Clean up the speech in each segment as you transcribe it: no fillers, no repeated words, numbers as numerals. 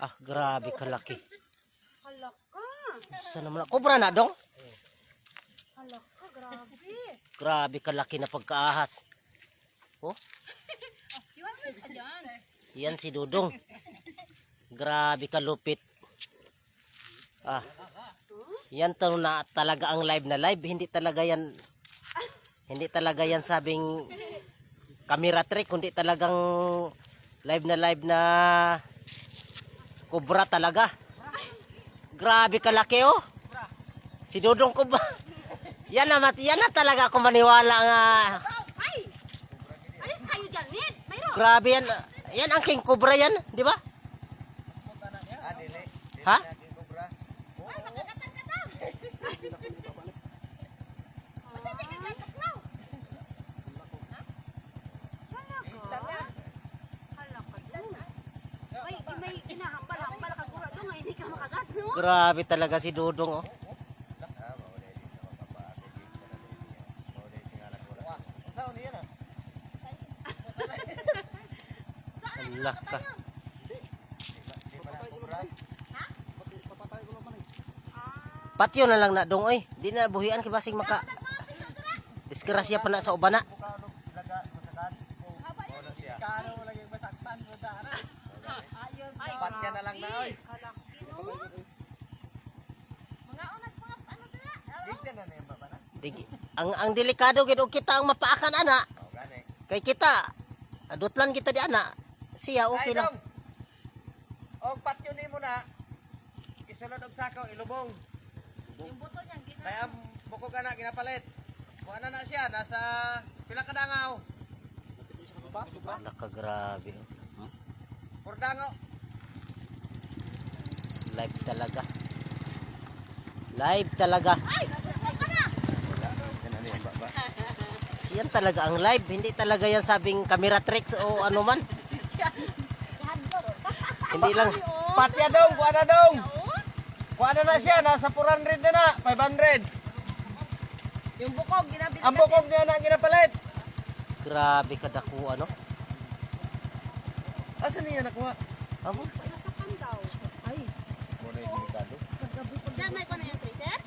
Ah, grabe kalaki. Halaka. Saan naman? Kobra na dong? Halaka, grabe. Grabe kalaki na pagkaahas. Oh, Iwan mo isa dyan. yan si Dudong. Grabe kalupit. Ah, yan to na talaga ang live na live. Hindi talaga yan sabing camera trick. Kundi talagang live na kobra talaga. Grabe kalaki oh. Si Dudong kobra. Yan na talaga ako maniwala nga. Ay! Alis kayo dyan, Ned. Mayroon. Grabe yan. Yan ang king cobra yan, di ba? Ha? Ay, makagatan ka daw. Matindi ka kay Tuklaw. Halaka. Halaka doon. May kinahambal-hambal ka gura doon. Hindi ka makagat, no? Grabe talaga si Dudong oh. Laka. Patyo na lang na dong oy. Di na buhian kay basing maka. Disgrasya pa na sa ubana. Patya na lang na oy. Mga unag mga ano dira? Digta na na yung baba na. Ang delikado gid og kita ang mapaakan ana. Oh, gani. Kay kita adutlan kita di ana. Siya okay Ay, lang. dong. Og patyo nimo na. Isulod og sakaw ilubong. Yung buto niyan, Kaya ang bukog ana ginapalit. Kuha na siya nasa pila ka dangaw. Laka grabe. Pur dangaw. Live talaga. Live talaga. ay, ay ka na. Yan yung baba. Yan talaga ang live. Hindi talaga yan sabing camera tricks o ano man. Hindi lang. Patya dong, kuha na dong. Kuha na siya nasa 400 na na, 500. Yung bukog, ginabili Ang bukog niya na ginapalit. Grabe kadako ano. Asan niya nakuha? Amo. Nasakan daw. Ay. Muna yung delikado. Diyan may ko na yung tracer?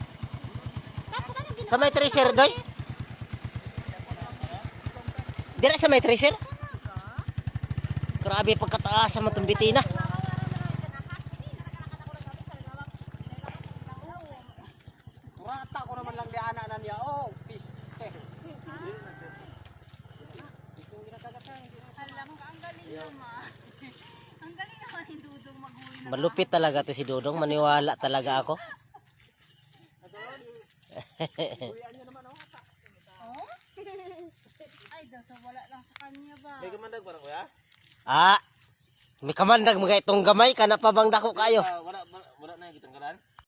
Tapos ano ginawa? Sa may tracer doy? Dire sa may tracer? Grabe pagkataas sa matumbitina. Rata ko naman lang di ana na niya. Oh, peace. Alam ka, ang galing naman. Ang galing naman ni Dudong mag-uwi na. Malupit talaga to si Dudong. Maniwala talaga ako. Oh? Ay, daw sa wala lang sa kanya ba? May kamandag parang kuya? Ah. May kamandag mga itong gamay. Kana pa bang dako kayo?